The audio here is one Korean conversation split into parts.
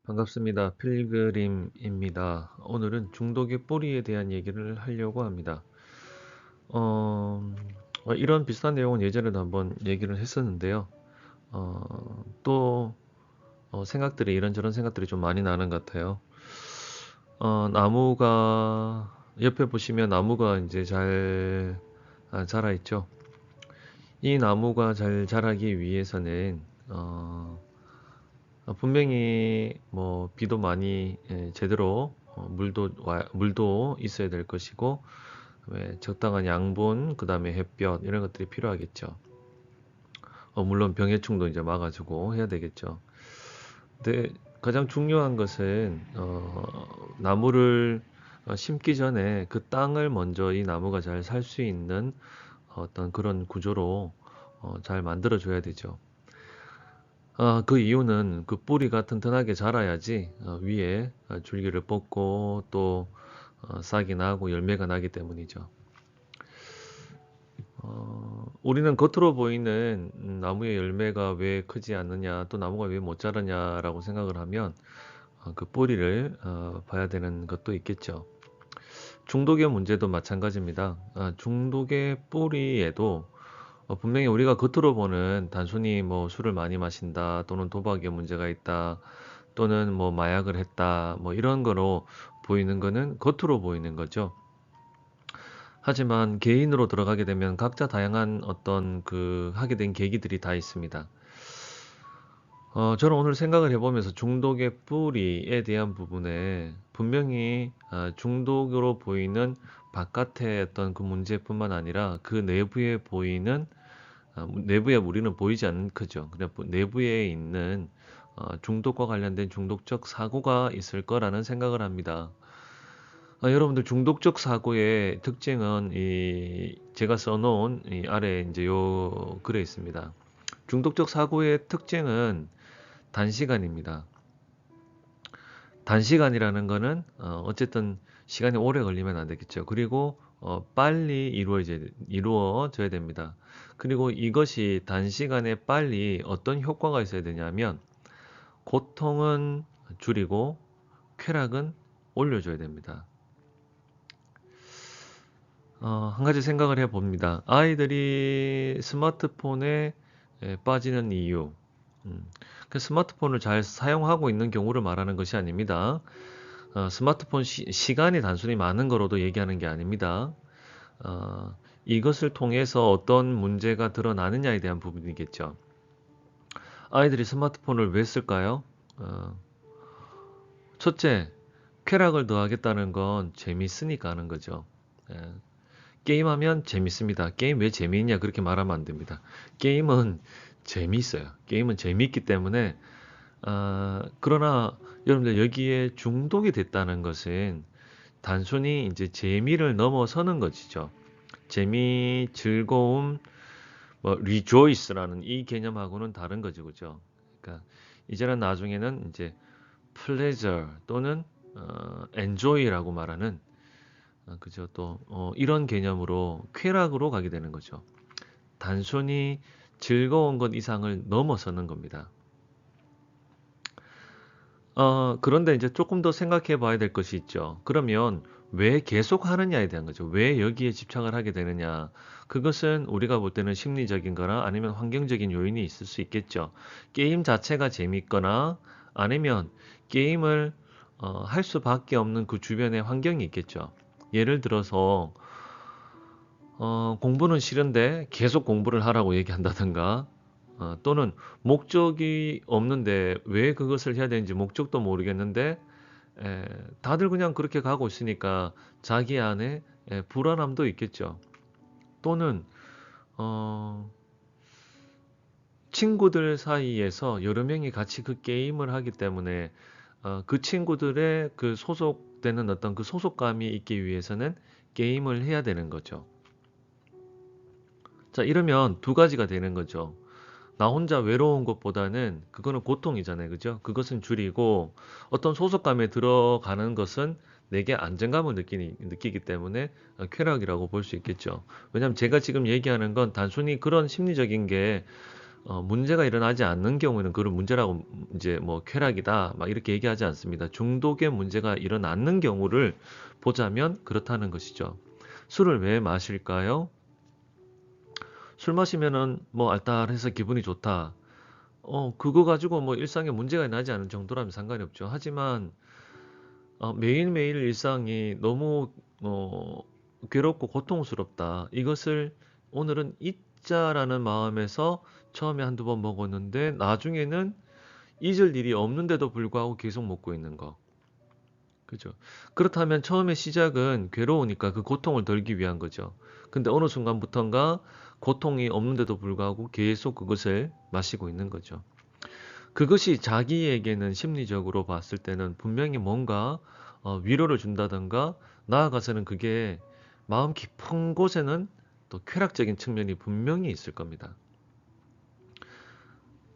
반갑습니다. 필그림입니다. 오늘은 중독의 뿌리에 대한 얘기를 하려고 합니다. 어, 이런 비슷한 내용은 예전에도 한번 얘기를 했었는데요. 또 생각들이 이런저런 생각들이 좀 많이 나는 것 같아요. 나무가 옆에 보시면 나무가 이제 잘 자라 있죠. 이 나무가 잘 자라기 위해서는 분명히 뭐 비도 많이 제대로 물도 있어야 될 것이고, 그다음에 적당한 양분, 그다음에 햇볕 이런 것들이 필요하겠죠. 물론 병해충도 이제 막아주고 해야 되겠죠. 근데 가장 중요한 것은 나무를 심기 전에 그 땅을 먼저 이 나무가 잘 살 수 있는 어떤 그런 구조로 잘 만들어 줘야 되죠. 그 이유는 그 뿌리가 튼튼하게 자라야지 위에 줄기를 뻗고 또 싹이 나고 열매가 나기 때문이죠. 우리는 겉으로 보이는 나무의 열매가 왜 크지 않느냐, 또 나무가 왜 못 자라냐라고 생각을 하면 그 뿌리를 봐야 되는 것도 있겠죠. 중독의 문제도 마찬가지입니다. 중독의 뿌리에도 분명히 우리가 겉으로 보는 단순히 뭐 술을 많이 마신다 또는 도박에 문제가 있다 또는 뭐 마약을 했다 뭐 이런 거로 보이는 거는 겉으로 보이는 거죠. 하지만 개인으로 들어가게 되면 각자 다양한 어떤 그 하게 된 계기들이 다 있습니다. 저는 오늘 생각을 해보면서 중독의 뿌리에 대한 부분에 분명히 중독으로 보이는 바깥의 어떤 그 문제뿐만 아니라 그 내부에 보이는 내부에 우리는 보이지 않는 거죠. 그냥 내부에 있는 중독과 관련된 중독적 사고가 있을 거라는 생각을 합니다. 여러분들 중독적 사고의 특징은 이 제가 써놓은 이 아래 이제 요 글에 있습니다. 중독적 사고의 특징은 단시간입니다. 단시간이라는 거는 어쨌든 시간이 오래 걸리면 안 되겠죠. 그리고 빨리 이루어져야 됩니다. 그리고 이것이 단시간에 빨리 어떤 효과가 있어야 되냐면 고통은 줄이고 쾌락은 올려줘야 됩니다. 한 가지 생각을 해봅니다. 아이들이 스마트폰에 빠지는 이유. 음, 그 스마트폰을 잘 사용하고 있는 경우를 말하는 것이 아닙니다. 스마트폰 시간이 단순히 많은 거로도 얘기하는 게 아닙니다. 이것을 통해서 어떤 문제가 드러나느냐에 대한 부분이겠죠. 아이들이 스마트폰을 왜 쓸까요? 어, 첫째, 쾌락을 더하겠다는 건 재밌으니까 하는 거죠. 예, 게임하면 재밌습니다. 게임 왜 재미있냐 그렇게 말하면 안 됩니다. 게임은 재미있어요. 게임은 재미있기 때문에 그러나 여러분들 여기에 중독이 됐다는 것은 단순히 이제 재미를 넘어서는 것이죠. 재미, 즐거움, 뭐 rejoice라는 이 개념하고는 다른 거죠, 그죠? 그러니까 이제는 나중에는 이제 pleasure 또는 enjoy라고 말하는 그죠? 또 이런 개념으로 쾌락으로 가게 되는 거죠. 단순히 즐거운 것 이상을 넘어서는 겁니다. 그런데 이제 조금 더 생각해 봐야 될 것이 있죠. 그러면 왜 계속 하느냐에 대한 거죠. 왜 여기에 집착을 하게 되느냐. 그것은 우리가 볼 때는 심리적인 거나 아니면 환경적인 요인이 있을 수 있겠죠. 게임 자체가 재밌거나 아니면 게임을 할 수밖에 없는 그 주변의 환경이 있겠죠. 예를 들어서 공부는 싫은데 계속 공부를 하라고 얘기한다든가 또는 목적이 없는데 왜 그것을 해야 되는지 목적도 모르겠는데 에, 다들 그냥 그렇게 가고 있으니까 자기 안에 불안함도 있겠죠. 또는 어, 친구들 사이에서 여러 명이 같이 그 게임을 하기 때문에 그 친구들의 그 소속되는 어떤 그 소속감이 있기 위해서는 게임을 해야 되는 거죠. 자, 이러면 두 가지가 되는 거죠. 나 혼자 외로운 것보다는 그거는 고통이잖아요. 그죠? 그것은 줄이고 어떤 소속감에 들어가는 것은 내게 안정감을 느끼기 때문에 쾌락이라고 볼 수 있겠죠. 왜냐하면 제가 지금 얘기하는 건 단순히 그런 심리적인 게 문제가 일어나지 않는 경우에는 그걸 문제라고 이제 뭐 쾌락이다 막 이렇게 얘기하지 않습니다. 중독의 문제가 일어나는 경우를 보자면 그렇다는 것이죠. 술을 왜 마실까요? 술 마시면은 뭐 알딸해서 기분이 좋다. 그거 가지고 뭐 일상에 문제가 나지 않은 정도라면 상관이 없죠. 하지만 매일매일 일상이 너무 어, 괴롭고 고통스럽다. 이것을 오늘은 잊자라는 마음에서 처음에 한두 번 먹었는데 나중에는 잊을 일이 없는데도 불구하고 계속 먹고 있는 거. 그죠? 그렇다면 처음에 시작은 괴로우니까 그 고통을 덜기 위한 거죠. 근데 어느 순간부턴가 고통이 없는데도 불구하고 계속 그것을 마시고 있는 거죠. 그것이 자기에게는 심리적으로 봤을 때는 분명히 뭔가 위로를 준다던가 나아가서는 그게 마음 깊은 곳에는 또 쾌락적인 측면이 분명히 있을 겁니다.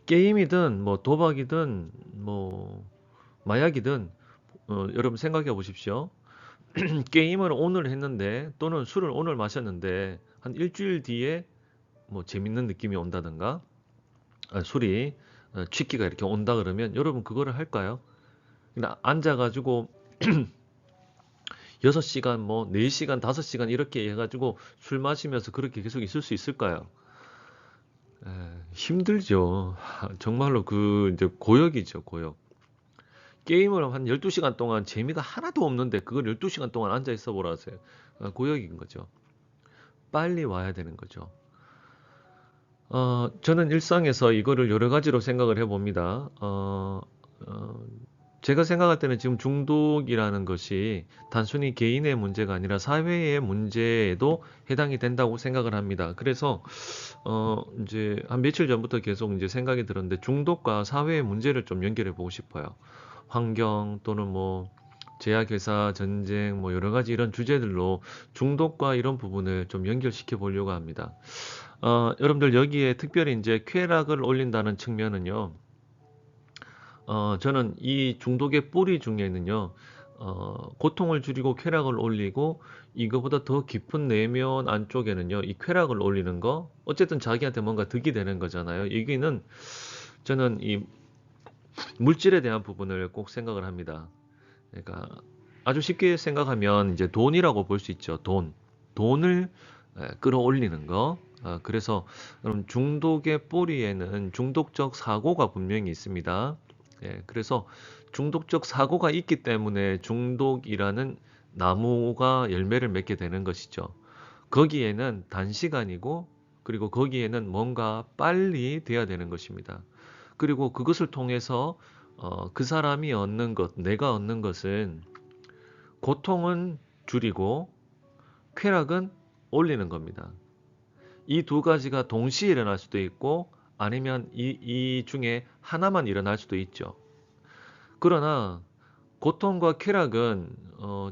게임이든 뭐 도박이든 뭐 마약이든 여러분 생각해 보십시오. 게임을 오늘 했는데 또는 술을 오늘 마셨는데 한 일주일 뒤에 뭐 재밌는 느낌이 온다던가 술이 취기가 이렇게 온다 그러면 여러분 그거를 할까요? 그냥 앉아가지고 6시간 뭐 4시간 5시간 이렇게 해가지고 술 마시면서 그렇게 계속 있을 수 있을까요? 힘들죠. 정말로 그 이제 고역이죠, 고역. 게임을 한 12시간 동안 재미가 하나도 없는데 그걸 12시간 동안 앉아 있어 보라 하세요. 고역인 거죠. 빨리 와야 되는 거죠. 저는 일상에서 이거를 여러 가지로 생각을 해봅니다. 어, 제가 생각할 때는 지금 중독이라는 것이 단순히 개인의 문제가 아니라 사회의 문제에도 해당이 된다고 생각을 합니다. 그래서, 이제 한 며칠 전부터 계속 이제 생각이 들었는데 중독과 사회의 문제를 좀 연결해 보고 싶어요. 환경 또는 뭐 제약회사, 전쟁, 뭐 여러 가지 이런 주제들로 중독과 이런 부분을 좀 연결시켜 보려고 합니다. 여러분들 여기에 특별히 이제 쾌락을 올린다는 측면은요. 저는 이 중독의 뿌리 중에는요. 고통을 줄이고 쾌락을 올리고 이거보다 더 깊은 내면 안쪽에는요. 이 쾌락을 올리는 거 어쨌든 자기한테 뭔가 득이 되는 거잖아요. 여기는 저는 이 물질에 대한 부분을 꼭 생각을 합니다. 그러니까 아주 쉽게 생각하면 이제 돈이라고 볼 수 있죠. 돈. 돈을 끌어올리는 거. 그래서 그럼 중독의 뿌리에는 중독적 사고가 분명히 있습니다. 그래서 중독적 사고가 있기 때문에 중독이라는 나무가 열매를 맺게 되는 것이죠. 거기에는 단시간이고 그리고 거기에는 뭔가 빨리 돼야 되는 것입니다. 그리고 그것을 통해서 그 사람이 얻는 것, 내가 얻는 것은 고통은 줄이고 쾌락은 올리는 겁니다. 이 두 가지가 동시에 일어날 수도 있고 아니면 이 중에 하나만 일어날 수도 있죠. 그러나 고통과 쾌락은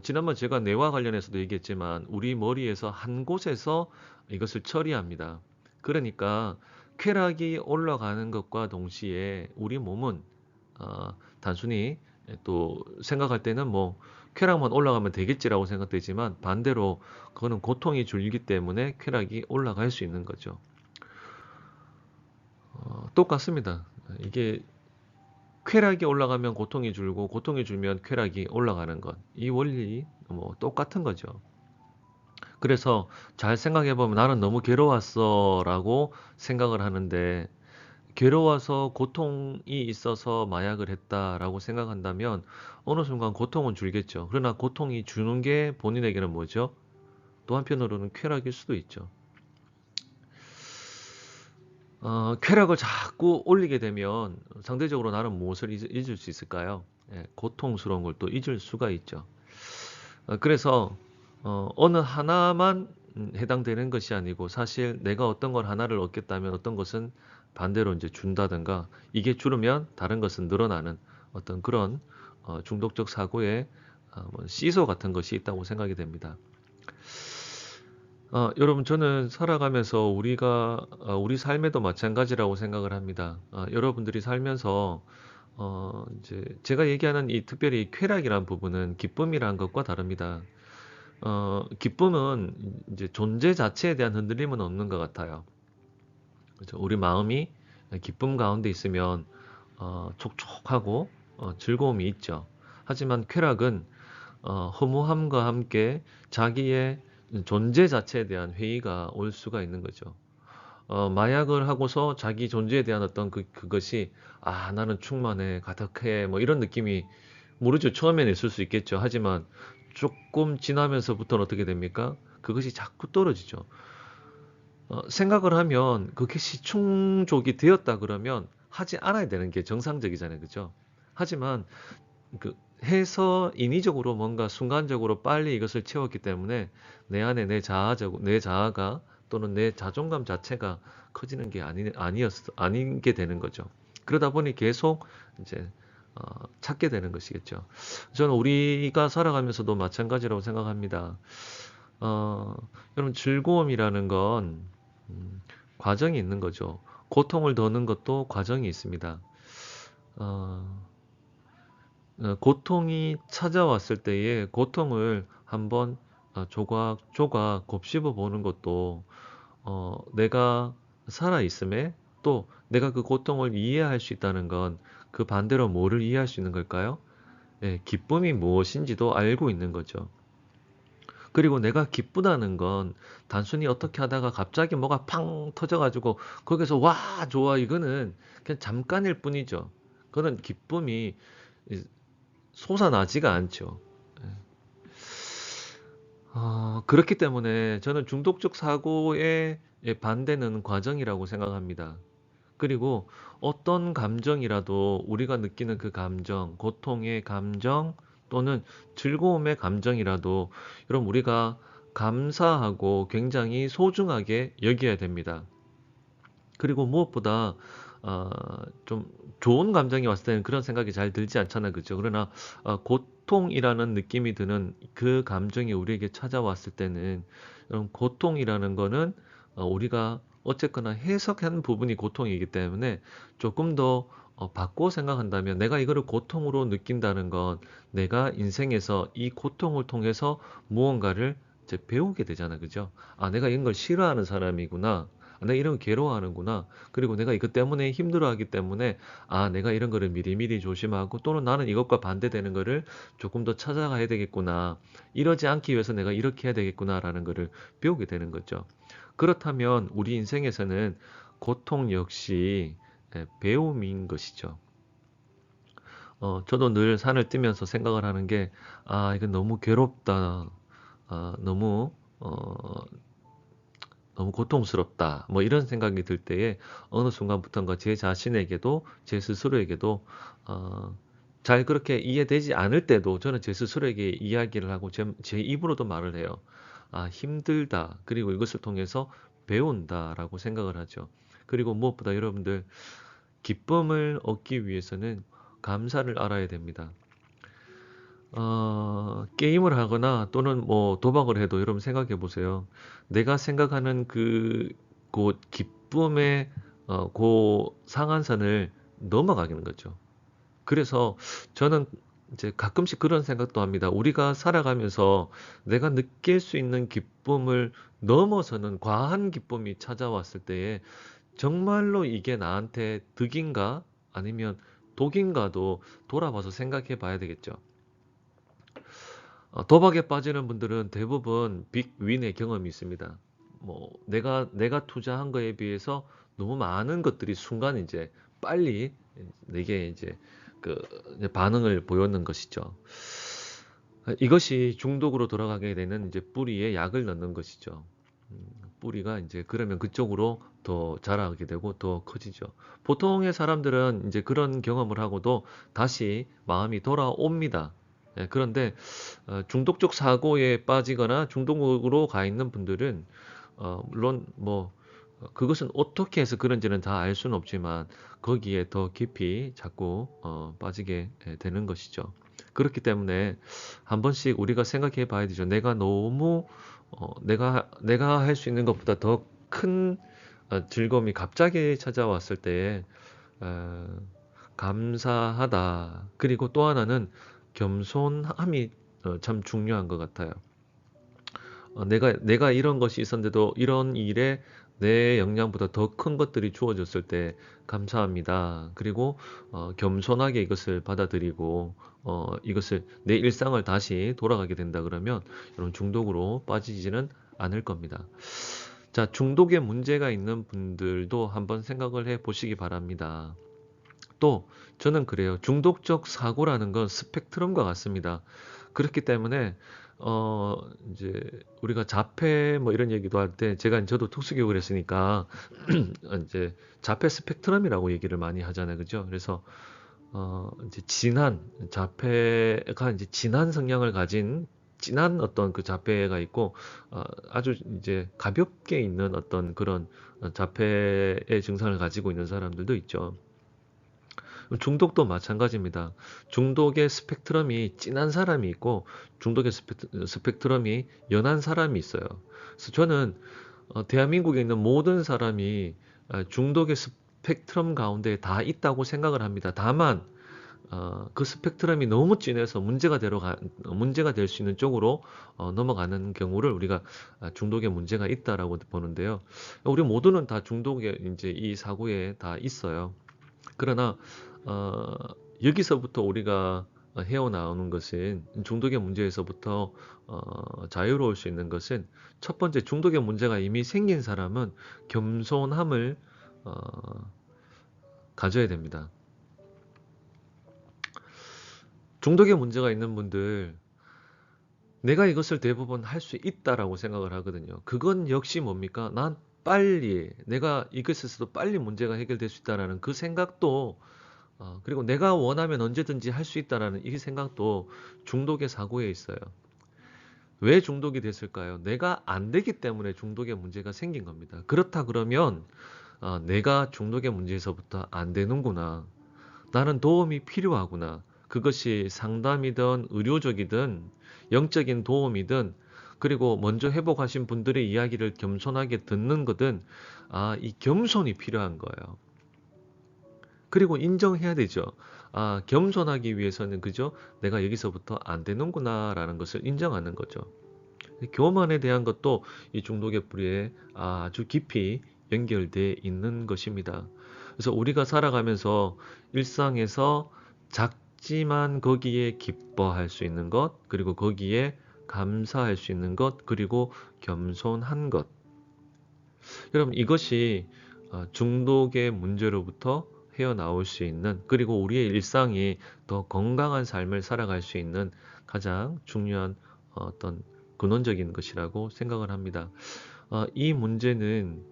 지난번 제가 뇌와 관련해서도 얘기했지만 우리 머리에서 한 곳에서 이것을 처리합니다. 그러니까 쾌락이 올라가는 것과 동시에 우리 몸은 단순히 또 생각할 때는 뭐 쾌락만 올라가면 되겠지라고 생각되지만 반대로 그거는 고통이 줄기 때문에 쾌락이 올라갈 수 있는 거죠. 똑같습니다. 이게 쾌락이 올라가면 고통이 줄고 고통이 줄면 쾌락이 올라가는 것. 이 원리 뭐 똑같은 거죠. 그래서 잘 생각해 보면 나는 너무 괴로웠어라고 생각을 하는데 괴로워서 고통이 있어서 마약을 했다라고 생각한다면 어느 순간 고통은 줄겠죠. 그러나 고통이 주는 게 본인에게는 뭐죠? 또 한편으로는 쾌락일 수도 있죠. 쾌락을 자꾸 올리게 되면 상대적으로 나는 무엇을 잊을 수 있을까요? 고통스러운 걸 또 잊을 수가 있죠. 그래서 어느 하나만 해당되는 것이 아니고 사실 내가 어떤 걸 하나를 얻겠다면 어떤 것은 반대로 이제 준다든가 이게 줄으면 다른 것은 늘어나는 어떤 그런 중독적 사고의 뭐 시소 같은 것이 있다고 생각이 됩니다. 여러분 저는 살아가면서 우리 삶에도 마찬가지라고 생각을 합니다. 여러분들이 살면서 이제 제가 얘기하는 이 특별히 쾌락이란 부분은 기쁨이란 것과 다릅니다. 기쁨은 이제 존재 자체에 대한 흔들림은 없는 것 같아요. 그죠? 우리 마음이 기쁨 가운데 있으면 촉촉하고 즐거움이 있죠. 하지만 쾌락은 허무함과 함께 자기의 존재 자체에 대한 회의가 올 수가 있는 거죠. 마약을 하고서 자기 존재에 대한 어떤 그것이 나는 충만해, 가득해, 뭐 이런 느낌이 모르죠. 처음에는 있을 수 있겠죠. 하지만 조금 지나면서부터는 어떻게 됩니까? 그것이 자꾸 떨어지죠. 생각을 하면 그것이 충족이 되었다 그러면 하지 않아야 되는 게 정상적이잖아요. 그죠? 하지만 그 해서 인위적으로 뭔가 순간적으로 빨리 이것을 채웠기 때문에 내 안에 내 자아가 또는 내 자존감 자체가 커지는 게 아닌 게 되는 거죠. 그러다 보니 계속 이제 찾게 되는 것이겠죠. 저는 우리가 살아가면서도 마찬가지라고 생각합니다. 어, 여러분 즐거움이라는 건 과정이 있는 거죠. 고통을 더는 것도 과정이 있습니다. 어, 고통이 찾아왔을 때에 고통을 한번 조각조각 곱씹어 보는 것도 내가 살아 있음에 또 내가 그 고통을 이해할 수 있다는 건 그 반대로 뭐를 이해할 수 있는 걸까요? 예, 기쁨이 무엇인지도 알고 있는 거죠. 그리고 내가 기쁘다는 건 단순히 어떻게 하다가 갑자기 뭐가 팡 터져가지고 거기서 와, 좋아, 이거는 그냥 잠깐일 뿐이죠. 그런 기쁨이 솟아나지가 않죠. 그렇기 때문에 저는 중독적 사고의 반대는 과정이라고 생각합니다. 그리고 어떤 감정이라도 우리가 느끼는 그 감정, 고통의 감정 또는 즐거움의 감정이라도 여러분 우리가 감사하고 굉장히 소중하게 여겨야 됩니다. 그리고 무엇보다 어, 좀 좋은 감정이 왔을 때는 그런 생각이 잘 들지 않잖아요. 그죠? 그러나 고통이라는 느낌이 드는 그 감정이 우리에게 찾아왔을 때는 고통이라는 거는 우리가 어쨌거나 해석한 부분이 고통이기 때문에 조금 더 바꿔 생각한다면 내가 이거를 고통으로 느낀다는 건 내가 인생에서 이 고통을 통해서 무언가를 이제 배우게 되잖아. 그죠? 내가 이런 걸 싫어하는 사람이구나. 내가 이런 걸 괴로워하는구나. 그리고 내가 이것 때문에 힘들어하기 때문에 내가 이런 거를 미리미리 조심하고 또는 나는 이것과 반대되는 거를 조금 더 찾아가야 되겠구나. 이러지 않기 위해서 내가 이렇게 해야 되겠구나라는 거를 배우게 되는 거죠. 그렇다면 우리 인생에서는 고통 역시 배움인 것이죠. 저도 늘 산을 뛰면서 생각을 하는 게, 이건 너무 괴롭다. 너무, 너무 고통스럽다. 뭐 이런 생각이 들 때에 어느 순간부터인가 제 자신에게도 제 스스로에게도 잘 그렇게 이해되지 않을 때도 저는 제 스스로에게 이야기를 하고 제 입으로도 말을 해요. 힘들다. 그리고 이것을 통해서 배운다라고 생각을 하죠. 그리고 무엇보다 여러분들 기쁨을 얻기 위해서는 감사를 알아야 됩니다. 게임을 하거나 또는 뭐 도박을 해도 여러분 생각해 보세요. 내가 생각하는 그 기쁨의 그 상한선을 넘어가는 거죠. 그래서 저는 이제 가끔씩 그런 생각도 합니다. 우리가 살아가면서 내가 느낄 수 있는 기쁨을 넘어서는 과한 기쁨이 찾아왔을 때에 정말로 이게 나한테 득인가 아니면 독인가도 돌아봐서 생각해 봐야 되겠죠. 도박에 빠지는 분들은 대부분 빅윈의 경험이 있습니다. 뭐 내가 투자한 거에 비해서 너무 많은 것들이 순간 이제 빨리 내게 이제 그 이제 반응을 보였는 것이죠. 이것이 중독으로 돌아가게 되는 이제 뿌리에 약을 넣는 것이죠. 뿌리가 이제 그러면 그쪽으로 더 자라게 되고 더 커지죠. 보통의 사람들은 이제 그런 경험을 하고도 다시 마음이 돌아옵니다. 그런데 중독적 사고에 빠지거나 중독으로 가 있는 분들은 물론 뭐 그것은 어떻게 해서 그런지는 다 알 수는 없지만 거기에 더 깊이 자꾸 빠지게 되는 것이죠. 그렇기 때문에 한 번씩 우리가 생각해 봐야 되죠. 내가 너무 내가 할 수 있는 것보다 더 큰 즐거움이 갑자기 찾아왔을 때에 어, 감사하다. 그리고 또 하나는 겸손함이 참 중요한 것 같아요. 내가 이런 것이 있었는데도 이런 일에 내 역량보다 더 큰 것들이 주어졌을 때 감사합니다. 그리고 겸손하게 이것을 받아들이고 이것을 내 일상을 다시 돌아가게 된다 그러면 이런 중독으로 빠지지는 않을 겁니다. 자, 중독에 문제가 있는 분들도 한번 생각을 해 보시기 바랍니다. 또 저는 그래요. 중독적 사고라는 건 스펙트럼과 같습니다. 그렇기 때문에 어 이제 우리가 자폐 뭐 이런 얘기도 할 때 제가 저도 특수교육을 했으니까 이제 자폐 스펙트럼이라고 얘기를 많이 하잖아요. 그죠? 그래서 이제 진한 자폐가 이제 진한 성향을 가진 진한 어떤 그 자폐가 있고 아주 이제 가볍게 있는 어떤 그런 자폐의 증상을 가지고 있는 사람들도 있죠. 중독도 마찬가지입니다. 중독의 스펙트럼이 진한 사람이 있고 중독의 스펙트럼이 연한 사람이 있어요. 그래서 저는 대한민국에 있는 모든 사람이 중독의 스펙트럼 가운데 다 있다고 생각을 합니다. 다만 그 스펙트럼이 너무 진해서 문제가 될 수 있는 쪽으로 넘어가는 경우를 우리가 중독의 문제가 있다라고 보는데요. 우리 모두는 다 중독의 이제 이 사고에 다 있어요. 그러나 어, 여기서부터 우리가 헤어나오는 것은 중독의 문제에서부터 자유로울 수 있는 것은 첫 번째 중독의 문제가 이미 생긴 사람은 겸손함을 어, 가져야 됩니다. 중독의 문제가 있는 분들 내가 이것을 대부분 할 수 있다라고 생각을 하거든요. 그건 역시 뭡니까? 난 빨리 내가 이것에서도 빨리 문제가 해결될 수 있다라는 그 생각도 그리고 내가 원하면 언제든지 할 수 있다라는 이 생각도 중독의 사고에 있어요. 왜 중독이 됐을까요? 내가 안 되기 때문에 중독의 문제가 생긴 겁니다. 그렇다 그러면 내가 중독의 문제에서부터 안 되는구나. 나는 도움이 필요하구나. 그것이 상담이든 의료적이든 영적인 도움이든 그리고 먼저 회복하신 분들의 이야기를 겸손하게 듣는 거든 이 겸손이 필요한 거예요. 그리고 인정해야 되죠. 겸손하기 위해서는 그죠? 내가 여기서부터 안 되는구나라는 것을 인정하는 거죠. 교만에 대한 것도 이 중독의 뿌리에 아주 깊이 연결돼 있는 것입니다. 그래서 우리가 살아가면서 일상에서 작지만 거기에 기뻐할 수 있는 것, 그리고 거기에 감사할 수 있는 것, 그리고 겸손한 것. 여러분, 이것이 중독의 문제로부터 헤어나올 수 있는, 그리고 우리의 일상이 더 건강한 삶을 살아갈 수 있는 가장 중요한 어떤 근원적인 것이라고 생각을 합니다. 이 문제는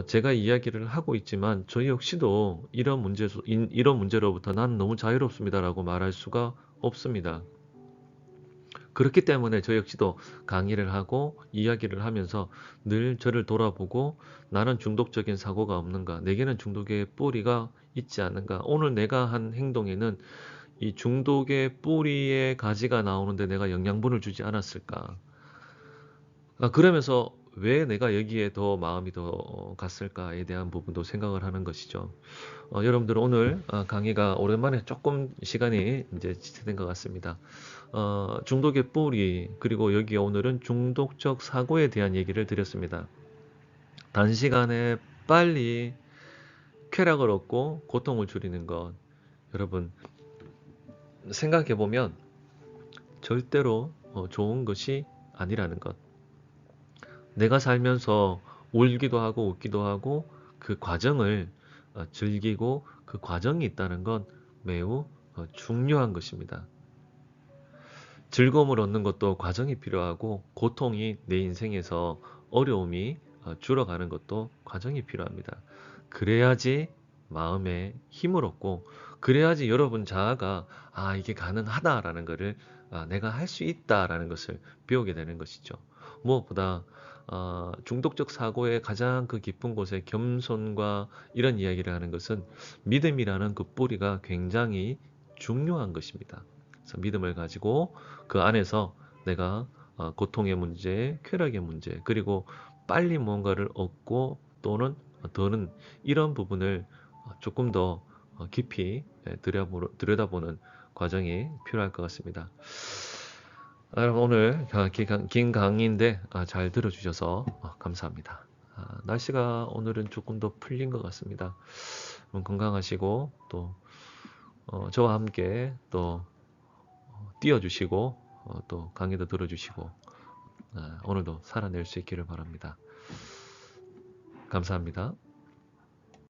제가 이야기를 하고 있지만 저 역시도 이런 문제로부터 나는 너무 자유롭습니다라고 말할 수가 없습니다. 그렇기 때문에 저 역시도 강의를 하고 이야기를 하면서 늘 저를 돌아보고 나는 중독적인 사고가 없는가? 내게는 중독의 뿌리가 있지 않은가? 오늘 내가 한 행동에는 이 중독의 뿌리에 가지가 나오는데 내가 영양분을 주지 않았을까? 그러면서 왜 내가 여기에 더 마음이 더 갔을까에 대한 부분도 생각을 하는 것이죠. 여러분들 오늘 강의가 오랜만에 조금 시간이 이제 지체된 것 같습니다. 중독의 뿌리, 그리고 여기 오늘은 중독적 사고에 대한 얘기를 드렸습니다. 단시간에 빨리 쾌락을 얻고 고통을 줄이는 것. 여러분, 생각해보면 절대로 좋은 것이 아니라는 것. 내가 살면서 울기도 하고 웃기도 하고 그 과정을 즐기고 그 과정이 있다는 건 매우 중요한 것입니다. 즐거움을 얻는 것도 과정이 필요하고 고통이 내 인생에서 어려움이 줄어가는 것도 과정이 필요합니다. 그래야지 마음에 힘을 얻고 그래야지 여러분 자아가 이게 가능하다라는 것을 내가 할 수 있다라는 것을 배우게 되는 것이죠. 무엇보다 중독적 사고의 가장 그 깊은 곳에 겸손과 이런 이야기를 하는 것은 믿음이라는 그 뿌리가 굉장히 중요한 것입니다. 그래서 믿음을 가지고 그 안에서 내가 고통의 문제, 쾌락의 문제, 그리고 빨리 뭔가를 얻고 또는 더는 이런 부분을 조금 더 깊이 들여다보는 과정이 필요할 것 같습니다. 여러분 오늘 긴 강의인데 잘 들어주셔서 감사합니다. 날씨가 오늘은 조금 더 풀린 것 같습니다. 건강하시고 또 저와 함께 또 뛰어주시고 또 강의도 들어주시고 오늘도 살아낼 수 있기를 바랍니다. 감사합니다.